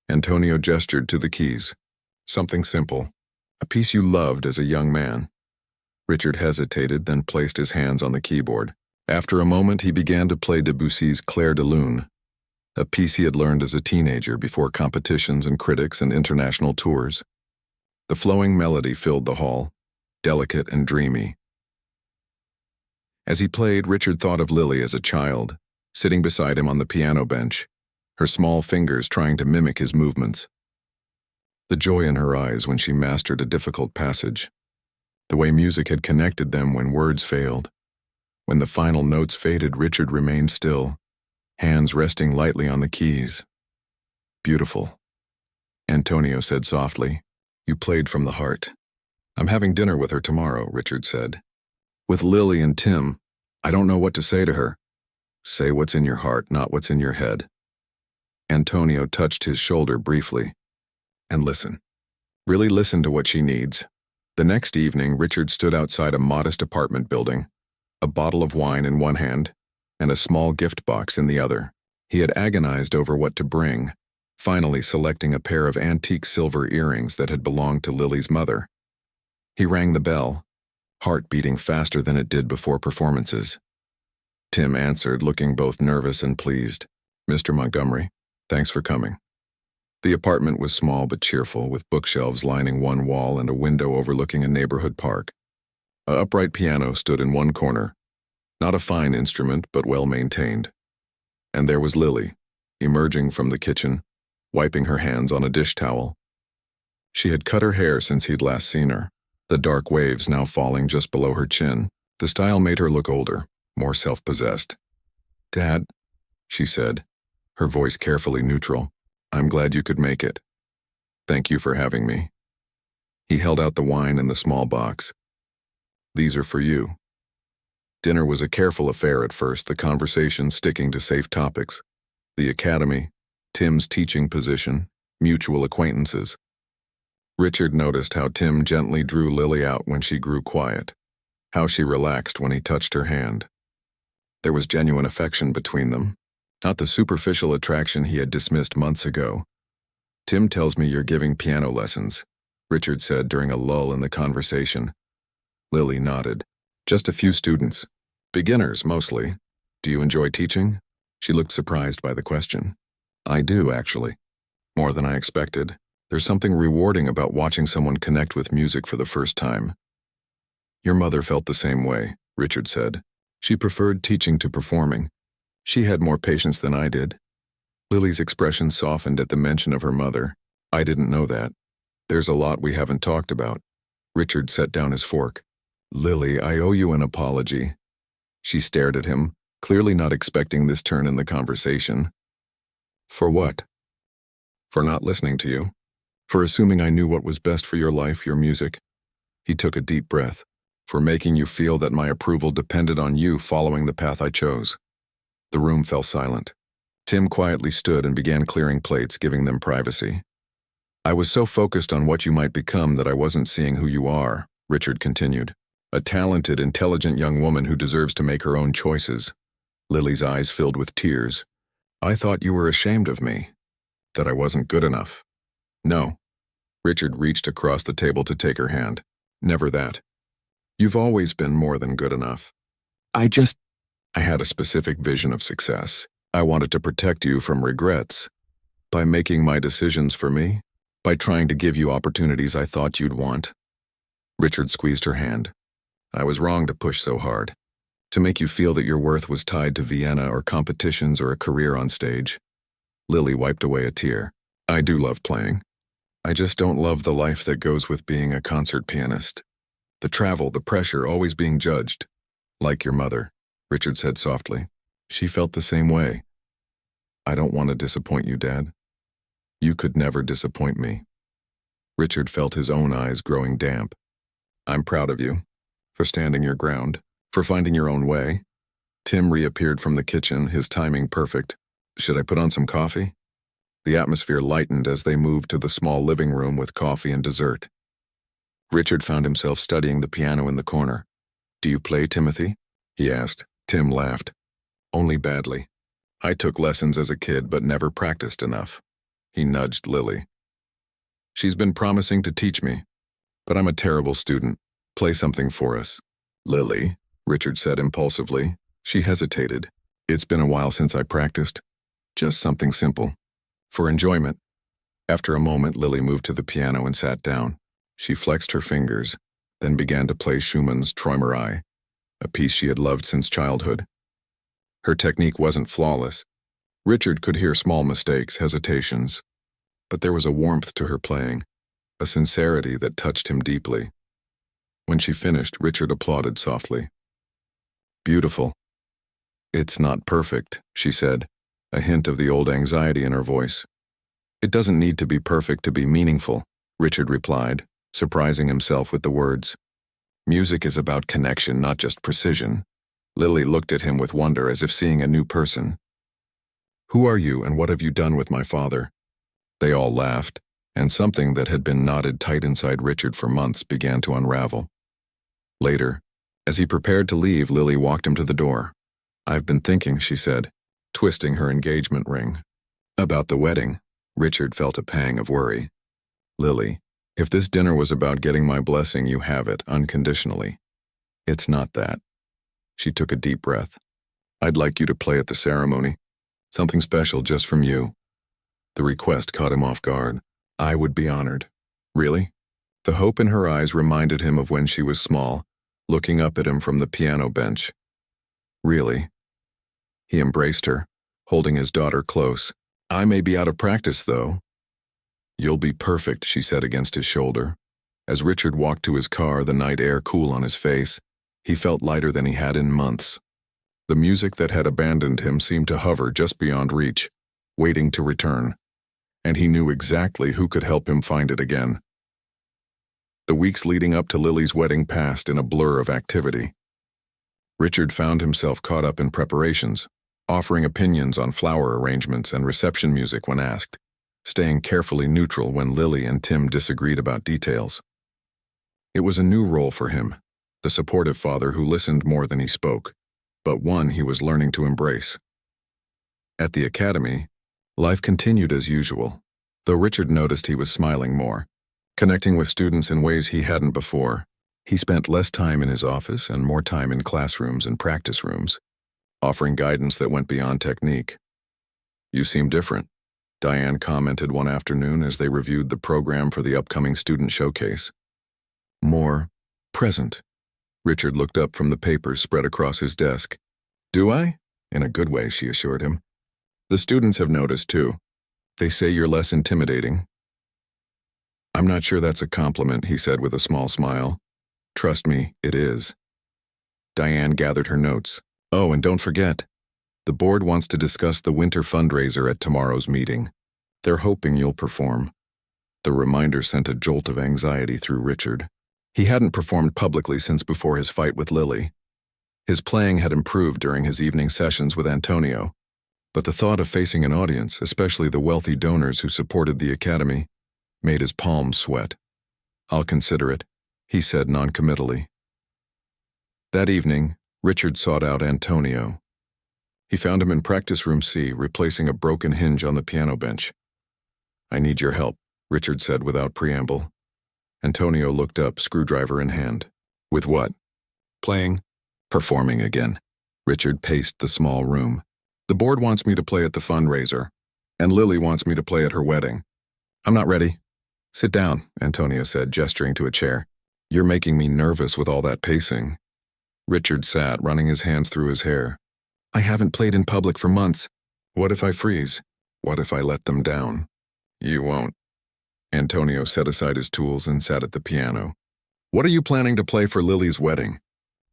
Antonio gestured to the keys. "Something simple. A piece you loved as a young man." Richard hesitated, then placed his hands on the keyboard. After a moment, he began to play Debussy's Clair de Lune, a piece he had learned as a teenager before competitions and critics and international tours. The flowing melody filled the hall, delicate and dreamy. As he played, Richard thought of Lily as a child, sitting beside him on the piano bench, her small fingers trying to mimic his movements. The joy in her eyes when she mastered a difficult passage. The way music had connected them when words failed. When the final notes faded, Richard remained still, hands resting lightly on the keys. "Beautiful." Antonio said softly, "You played from the heart." "I'm having dinner with her tomorrow," Richard said. "With Lily and Tim. I don't know what to say to her." "Say what's in your heart, not what's in your head." Antonio touched his shoulder briefly. "And listen. Really listen to what she needs." The next evening, Richard stood outside a modest apartment building, a bottle of wine in one hand and a small gift box in the other. He had agonized over what to bring, finally selecting a pair of antique silver earrings that had belonged to Lily's mother. He rang the bell, heart beating faster than it did before performances. Tim answered, looking both nervous and pleased. "Mr. Montgomery, thanks for coming." The apartment was small but cheerful, with bookshelves lining one wall and a window overlooking a neighborhood park. An upright piano stood in one corner, not a fine instrument but well maintained. And there was Lily, emerging from the kitchen, wiping her hands on a dish towel. She had cut her hair since he'd last seen her, the dark waves now falling just below her chin. The style made her look older, more self-possessed. "Dad," she said, her voice carefully neutral, "I'm glad you could make it. Thank you for having me." He held out the wine and the small box. "These are for you." Dinner was a careful affair at first, the conversation sticking to safe topics. The academy, Tim's teaching position, mutual acquaintances. Richard noticed how Tim gently drew Lily out when she grew quiet, how she relaxed when he touched her hand. There was genuine affection between them, not the superficial attraction he had dismissed months ago. "Tim tells me you're giving piano lessons," Richard said during a lull in the conversation. Lily nodded. "Just a few students. Beginners, mostly. Do you enjoy teaching?" She looked surprised by the question. "I do, actually. More than I expected. There's something rewarding about watching someone connect with music for the first time." Your mother felt the same way, Richard said. She preferred teaching to performing. She had more patience than I did. Lily's expression softened at the mention of her mother. I didn't know that. There's a lot we haven't talked about. Richard set down his fork. Lily, I owe you an apology. She stared at him, clearly not expecting this turn in the conversation. For what? For not listening to you. For assuming I knew what was best for your life, your music. He took a deep breath. For making you feel that my approval depended on you following the path I chose. The room fell silent. Tim quietly stood and began clearing plates, giving them privacy. I was so focused on what you might become that I wasn't seeing who you are, Richard continued. A talented, intelligent young woman who deserves to make her own choices. Lily's eyes filled with tears. I thought you were ashamed of me. That I wasn't good enough. No. Richard reached across the table to take her hand. Never that. You've always been more than good enough. I had a specific vision of success. I wanted to protect you from regrets. By making my decisions for me. By trying to give you opportunities I thought you'd want. Richard squeezed her hand. I was wrong to push so hard. To make you feel that your worth was tied to Vienna or competitions or a career on stage. Lily wiped away a tear. I do love playing. I just don't love the life that goes with being a concert pianist. The travel, the pressure, always being judged. Like your mother, Richard said softly. She felt the same way. I don't want to disappoint you, Dad. You could never disappoint me. Richard felt his own eyes growing damp. I'm proud of you. For standing your ground. For finding your own way. Tim reappeared from the kitchen, his timing perfect. Should I put on some coffee? The atmosphere lightened as they moved to the small living room with coffee and dessert. Richard found himself studying the piano in the corner. Do you play, Timothy? He asked. Tim laughed. Only badly. I took lessons as a kid but never practiced enough. He nudged Lily. She's been promising to teach me, but I'm a terrible student. Play something for us. Lily, Richard said impulsively. She hesitated. It's been a while since I practiced. Just something simple. For enjoyment. After a moment, Lily moved to the piano and sat down. She flexed her fingers, then began to play Schumann's Träumerei, a piece she had loved since childhood. Her technique wasn't flawless. Richard could hear small mistakes, hesitations, but there was a warmth to her playing, a sincerity that touched him deeply. When she finished, Richard applauded softly. Beautiful. It's not perfect, she said, a hint of the old anxiety in her voice. It doesn't need to be perfect to be meaningful, Richard replied, surprising himself with the words. Music is about connection, not just precision. Lily looked at him with wonder as if seeing a new person. Who are you and what have you done with my father? They all laughed, and something that had been knotted tight inside Richard for months began to unravel. Later, as he prepared to leave, Lily walked him to the door. I've been thinking, she said, twisting her engagement ring. About the wedding. Richard felt a pang of worry. Lily, if this dinner was about getting my blessing, you have it, unconditionally. It's not that. She took a deep breath. I'd like you to play at the ceremony. Something special just from you. The request caught him off guard. I would be honored. Really? The hope in her eyes reminded him of when she was small, looking up at him from the piano bench. Really? He embraced her, holding his daughter close. I may be out of practice, though. You'll be perfect, she said against his shoulder. As Richard walked to his car, the night air cool on his face, he felt lighter than he had in months. The music that had abandoned him seemed to hover just beyond reach, waiting to return, and he knew exactly who could help him find it again. The weeks leading up to Lily's wedding passed in a blur of activity. Richard found himself caught up in preparations, offering opinions on flower arrangements and reception music when asked, staying carefully neutral when Lily and Tim disagreed about details. It was a new role for him, the supportive father who listened more than he spoke, but one he was learning to embrace. At the academy, life continued as usual, though Richard noticed he was smiling more, connecting with students in ways he hadn't before. He spent less time in his office and more time in classrooms and practice rooms, offering guidance that went beyond technique. You seem different, Diane commented one afternoon as they reviewed the program for the upcoming student showcase. More present, Richard looked up from the papers spread across his desk. Do I? In a good way, she assured him. The students have noticed, too. They say you're less intimidating. I'm not sure that's a compliment, he said with a small smile. Trust me, it is. Diane gathered her notes. Oh, and don't forget, the board wants to discuss the winter fundraiser at tomorrow's meeting. They're hoping you'll perform. The reminder sent a jolt of anxiety through Richard. He hadn't performed publicly since before his fight with Lily. His playing had improved during his evening sessions with Antonio, but the thought of facing an audience, especially the wealthy donors who supported the academy, made his palms sweat. I'll consider it, he said noncommittally. That evening, Richard sought out Antonio. He found him in practice room C, replacing a broken hinge on the piano bench. I need your help, Richard said without preamble. Antonio looked up, screwdriver in hand. With what? Playing? Performing again. Richard paced the small room. The board wants me to play at the fundraiser, and Lily wants me to play at her wedding. I'm not ready. Sit down, Antonio said, gesturing to a chair. You're making me nervous with all that pacing. Richard sat, running his hands through his hair. I haven't played in public for months. What if I freeze? What if I let them down? You won't. Antonio set aside his tools and sat at the piano. What are you planning to play for Lily's wedding?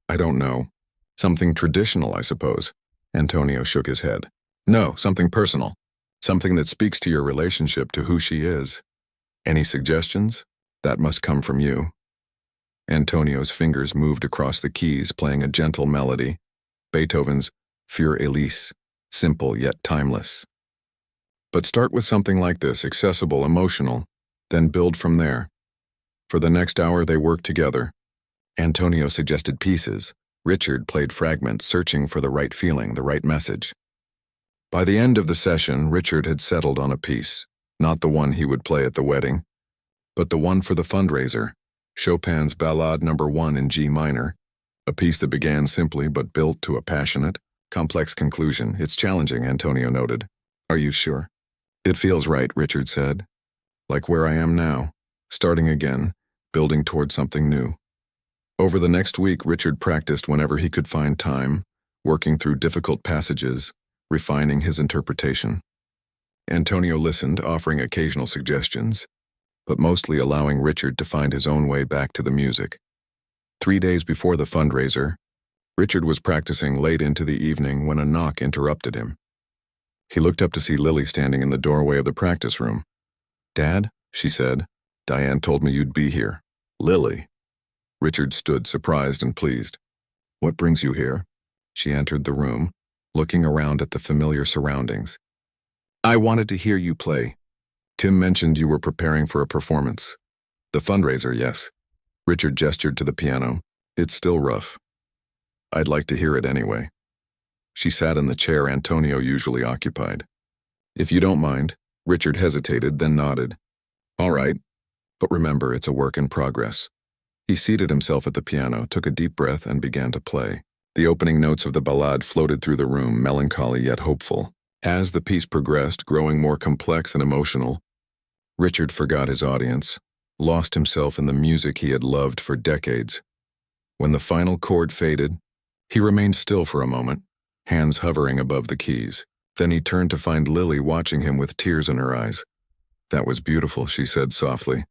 I don't know. Something traditional, I suppose. Antonio shook his head. No, something personal. Something that speaks to your relationship to who she is. Any suggestions? That must come from you. Antonio's fingers moved across the keys, playing a gentle melody. Beethoven's Für Elise, simple yet timeless. But start with something like this, accessible, emotional, then build from there. For the next hour they worked together. Antonio suggested pieces. Richard played fragments, searching for the right feeling, the right message. By the end of the session, Richard had settled on a piece, not the one he would play at the wedding, but the one for the fundraiser, Chopin's Ballade No. 1 in G minor, a piece that began simply but built to a passionate, complex conclusion. It's challenging, Antonio noted. Are you sure? It feels right, Richard said. Like where I am now, starting again, building toward something new. Over the next week, Richard practiced whenever he could find time, working through difficult passages, refining his interpretation. Antonio listened, offering occasional suggestions, but mostly allowing Richard to find his own way back to the music. 3 days before the fundraiser, Richard was practicing late into the evening when a knock interrupted him. He looked up to see Lily standing in the doorway of the practice room. Dad, she said, Diane told me you'd be here. Lily. Richard stood, surprised and pleased. What brings you here? She entered the room, looking around at the familiar surroundings. I wanted to hear you play. Tim mentioned you were preparing for a performance. The fundraiser, yes. Richard gestured to the piano. It's still rough. I'd like to hear it anyway. She sat in the chair Antonio usually occupied. If you don't mind, Richard hesitated, then nodded. All right, but remember, it's a work in progress. He seated himself at the piano, took a deep breath, and began to play. The opening notes of the ballade floated through the room, melancholy yet hopeful. As the piece progressed, growing more complex and emotional, Richard forgot his audience, lost himself in the music he had loved for decades. When the final chord faded, he remained still for a moment, hands hovering above the keys. Then he turned to find Lily watching him with tears in her eyes. That was beautiful, she said softly.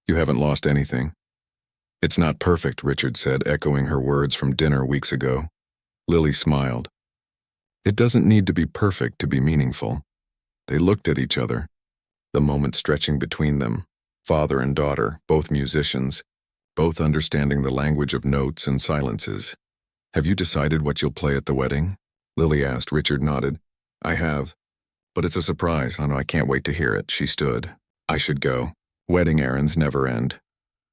You haven't lost anything. It's not perfect, Richard said, echoing her words from dinner weeks ago. Lily smiled. It doesn't need to be perfect to be meaningful. They looked at each other, the moment stretching between them, father and daughter, both musicians, both understanding the language of notes and silences. Have you decided what you'll play at the wedding? Lily asked. Richard nodded. I have, but it's a surprise. I can't wait to hear it. She stood. I should go. Wedding errands never end.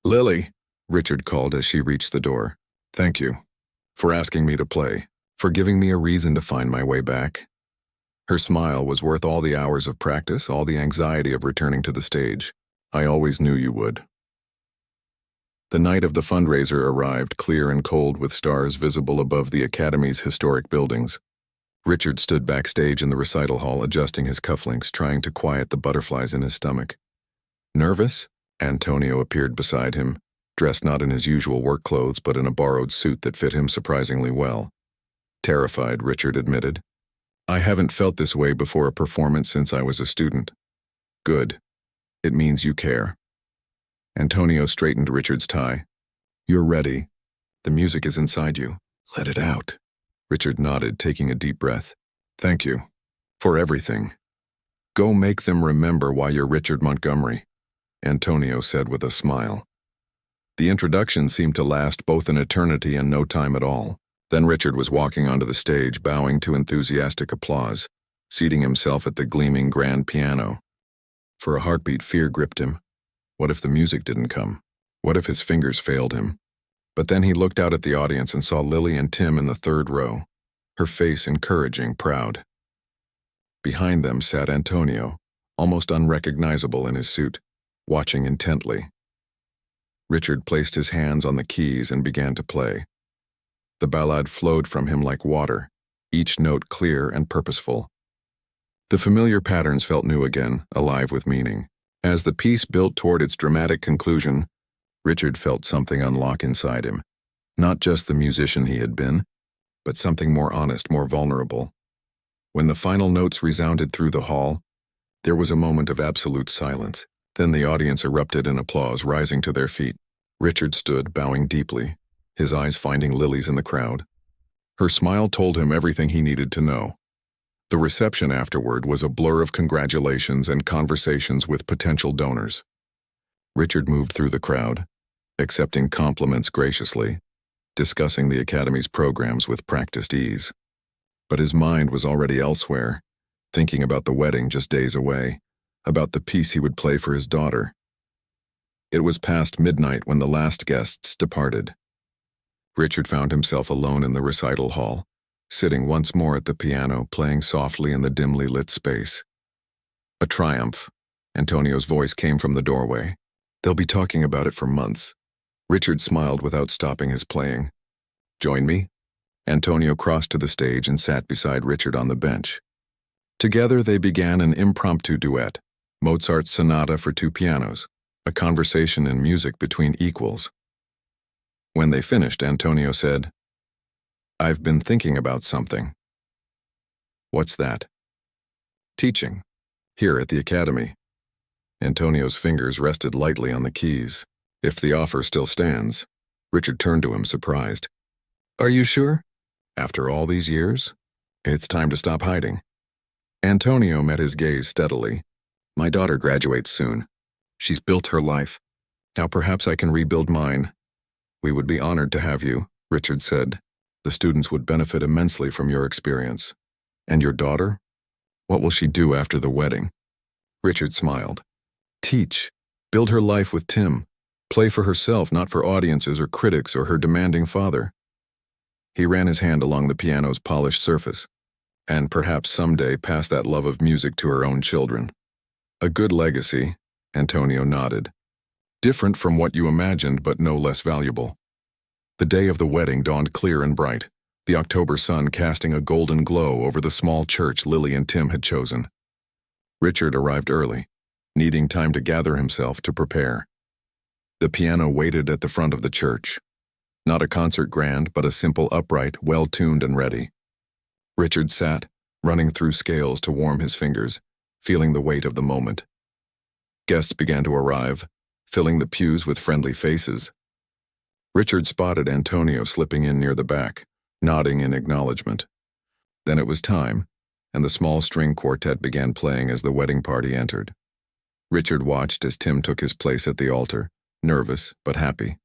Lily, Richard called as she reached the door. Thank you for asking me to play, for giving me a reason to find my way back. Her smile was worth all the hours of practice, all the anxiety of returning to the stage. I always knew you would. The night of the fundraiser arrived, clear and cold with stars visible above the Academy's historic buildings. Richard stood backstage in the recital hall, adjusting his cufflinks, trying to quiet the butterflies in his stomach. Nervous? Antonio appeared beside him. dressed not in his usual work clothes but in a borrowed suit that fit him surprisingly well. Terrified, Richard admitted. I haven't felt this way before a performance since I was a student. Good. It means you care. Antonio straightened Richard's tie. You're ready. The music is inside you. Let it out. Richard nodded, taking a deep breath. Thank you. For everything. Go make them remember why you're Richard Montgomery, Antonio said with a smile. The introduction seemed to last both an eternity and no time at all. Then Richard was walking onto the stage, bowing to enthusiastic applause, seating himself at the gleaming grand piano. For a heartbeat, fear gripped him. What if the music didn't come? What if his fingers failed him? But then he looked out at the audience and saw Lily and Tim in the third row, her face encouraging, proud. Behind them sat Antonio, almost unrecognizable in his suit, watching intently. Richard placed his hands on the keys and began to play. The ballad flowed from him like water, each note clear and purposeful. The familiar patterns felt new again, alive with meaning. As the piece built toward its dramatic conclusion, Richard felt something unlock inside him. Not just the musician he had been, but something more honest, more vulnerable. When the final notes resounded through the hall, there was a moment of absolute silence. Then the audience erupted in applause, rising to their feet. Richard stood, bowing deeply, his eyes finding Lily's in the crowd. Her smile told him everything he needed to know. The reception afterward was a blur of congratulations and conversations with potential donors. Richard moved through the crowd, accepting compliments graciously, discussing the Academy's programs with practiced ease. But his mind was already elsewhere, thinking about the wedding just days away, about the piece he would play for his daughter. It was past midnight when the last guests departed. Richard found himself alone in the recital hall, sitting once more at the piano, playing softly in the dimly lit space. A triumph. Antonio's voice came from the doorway. They'll be talking about it for months. Richard smiled without stopping his playing. Join me? Antonio crossed to the stage and sat beside Richard on the bench. Together they began an impromptu duet, Mozart's sonata for two pianos, a conversation in music between equals. When they finished, Antonio said, I've been thinking about something. What's that? Teaching, here at the Academy. Antonio's fingers rested lightly on the keys. If the offer still stands. Richard turned to him, surprised. Are you sure? After all these years? It's time to stop hiding. Antonio met his gaze steadily. My daughter graduates soon. She's built her life. Now perhaps I can rebuild mine. We would be honored to have you, Richard said. The students would benefit immensely from your experience. And your daughter? What will she do after the wedding? Richard smiled. Teach. Build her life with Tim. Play for herself, not for audiences or critics or her demanding father. He ran his hand along the piano's polished surface, and perhaps someday pass that love of music to her own children. A good legacy, Antonio nodded. Different from what you imagined, but no less valuable. The day of the wedding dawned clear and bright, the October sun casting a golden glow over the small church Lily and Tim had chosen. Richard arrived early, needing time to gather himself to prepare. The piano waited at the front of the church. Not a concert grand, but a simple upright, well-tuned and ready. Richard sat, running through scales to warm his fingers, feeling the weight of the moment. Guests began to arrive, filling the pews with friendly faces. Richard spotted Antonio slipping in near the back, nodding in acknowledgement. Then it was time, and the small string quartet began playing as the wedding party entered. Richard watched as Tim took his place at the altar, nervous but happy.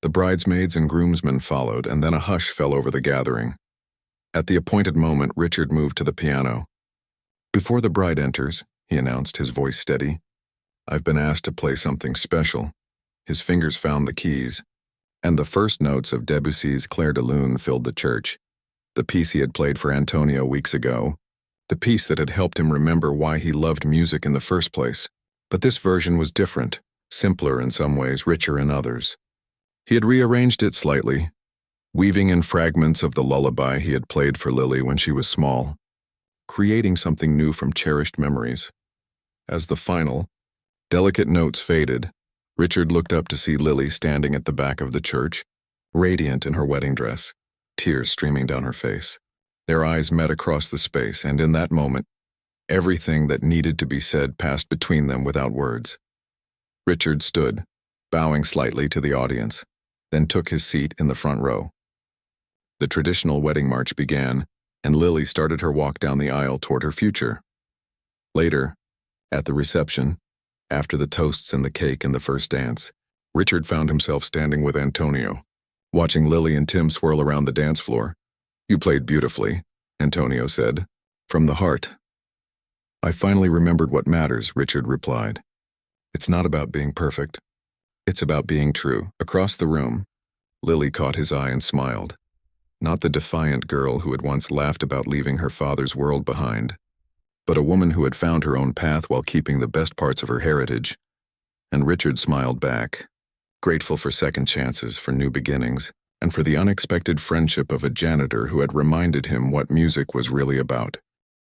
The bridesmaids and groomsmen followed, and then a hush fell over the gathering. At the appointed moment, Richard moved to the piano. Before the bride enters, he announced, his voice steady, I've been asked to play something special. His fingers found the keys, and the first notes of Debussy's Clair de Lune filled the church. The piece he had played for Antonio weeks ago, the piece that had helped him remember why he loved music in the first place. But this version was different, simpler in some ways, richer in others. He had rearranged it slightly, weaving in fragments of the lullaby he had played for Lily when she was small, creating something new from cherished memories. As the final, delicate notes faded, Richard looked up to see Lily standing at the back of the church, radiant in her wedding dress, tears streaming down her face. Their eyes met across the space, and in that moment, everything that needed to be said passed between them without words. Richard stood, bowing slightly to the audience, then took his seat in the front row. The traditional wedding march began, and Lily started her walk down the aisle toward her future. Later, at the reception, after the toasts and the cake and the first dance, Richard found himself standing with Antonio, watching Lily and Tim swirl around the dance floor. "You played beautifully," Antonio said, "from the heart." "I finally remembered what matters," Richard replied. "It's not about being perfect. It's about being true." Across the room, Lily caught his eye and smiled. Not the defiant girl who had once laughed about leaving her father's world behind, but a woman who had found her own path while keeping the best parts of her heritage. And Richard smiled back, grateful for second chances, for new beginnings, and for the unexpected friendship of a janitor who had reminded him what music was really about.